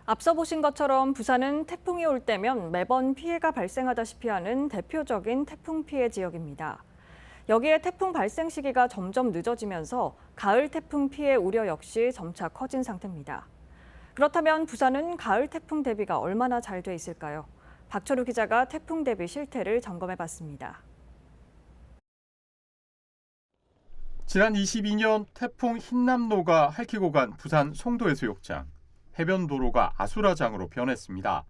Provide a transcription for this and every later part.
앞서 보신 것처럼 부산은 태풍이 올 때면 매번 피해가 발생하다시피 하는 대표적인 태풍 피해 지역입니다. 여기에 태풍 발생 시기가 점점 늦어지면서 가을 태풍 피해 우려 역시 점차 커진 상태입니다. 그렇다면 부산은 가을 태풍 대비가 얼마나 잘 돼 있을까요? 박철우 기자가 태풍 대비 실태를 점검해봤습니다. 지난 22년 태풍 흰남노가 핥히고 간 부산 송도해수욕장. 해변 도로가 아수라장으로 변했습니다.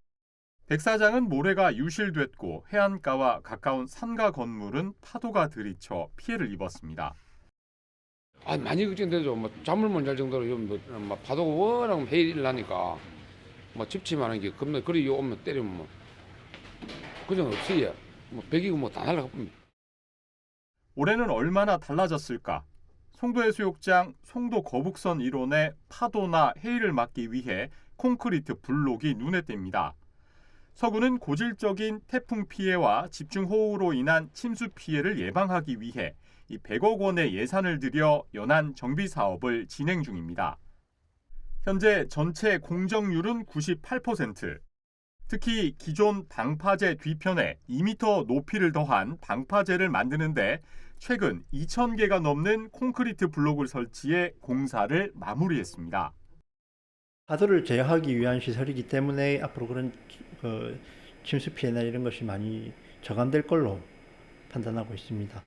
백사장은 모래가 유실됐고 해안가와 가까운 산가 건물은 파도가 들이쳐 피해를 입었습니다. 많이 걱정되죠. 잠을 못 잘 정도로 파도가 워낙 해일을 나니까 집치만한 게 겁나 그리 오면 때리면 그정 없어요. 백이고 다 날아갑니다. 올해는 얼마나 달라졌을까? 송도해수욕장 송도 거북선 일원의 파도나 해일을 막기 위해 콘크리트 블록이 눈에 띕니다. 서구는 고질적인 태풍 피해와 집중호우로 인한 침수 피해를 예방하기 위해 100억 원의 예산을 들여 연안 정비 사업을 진행 중입니다. 현재 전체 공정률은 98%. 특히 기존 방파제 뒤편에 2m 높이를 더한 방파제를 만드는데 최근 2,000개가 넘는 콘크리트 블록을 설치해 공사를 마무리했습니다. 파도를 제어하기 위한 시설이기 때문에 앞으로 그런 침수 피해나 이런 것이 많이 저감될 걸로 판단하고 있습니다.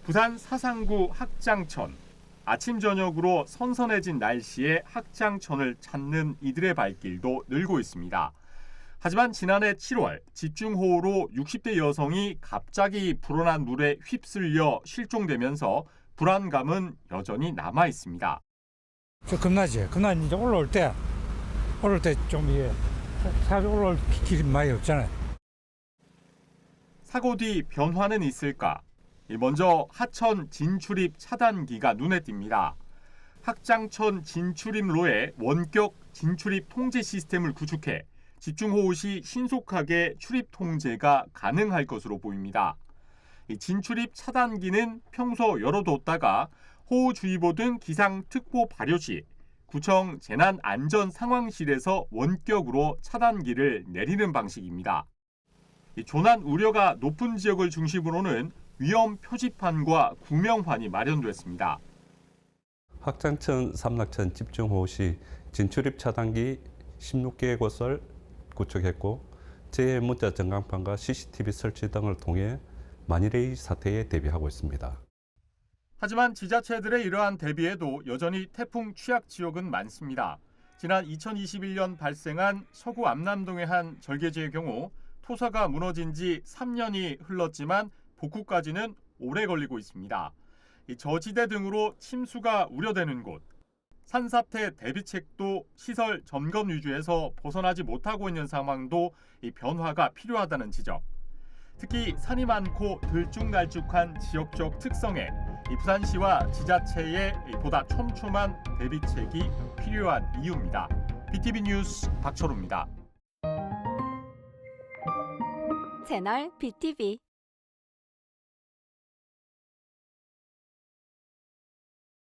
부산 사상구 학장천. 아침 저녁으로 선선해진 날씨에 학장천을 찾는 이들의 발길도 늘고 있습니다. 하지만 지난해 7월 집중호우로 60대 여성이 갑자기 불어난 물에 휩쓸려 실종되면서 불안감은 여전히 남아 있습니다. 겁나지. 그날 이제 올라올 때 좀 사실 올라올 길이 많이 없잖아요. 사고 뒤 변화는 있을까? 먼저 하천 진출입 차단기가 눈에 띕니다. 학장천 진출입로에 원격 진출입 통제 시스템을 구축해 집중호우 시 신속하게 출입 통제가 가능할 것으로 보입니다. 진출입 차단기는 평소 열어뒀다가 호우주의보 등 기상특보 발효 시 구청 재난안전상황실에서 원격으로 차단기를 내리는 방식입니다. 조난 우려가 높은 지역을 중심으로는 위험 표지판과 구명판이 마련됐습니다. 학장천 삼락천 집중호우 시 진출입 차단기 16개의 곳을 구축했고 재해 문자 전광판과 CCTV 설치 등을 통해 만일의 사태에 대비하고 있습니다. 하지만 지자체들의 이러한 대비에도 여전히 태풍 취약 지역은 많습니다. 지난 2021년 발생한 서구 암남동의 한 절개지의 경우 토사가 무너진 지 3년이 흘렀지만 복구까지는 오래 걸리고 있습니다. 저지대 등으로 침수가 우려되는 곳, 산사태 대비책도 시설 점검 위주에서 벗어나지 못하고 있는 상황도 변화가 필요하다는 지적. 특히 산이 많고 들쭉날쭉한 지역적 특성에 부산시와 지자체의 보다 촘촘한 대비책이 필요한 이유입니다. BTV 뉴스 박철우입니다. 채널 BTV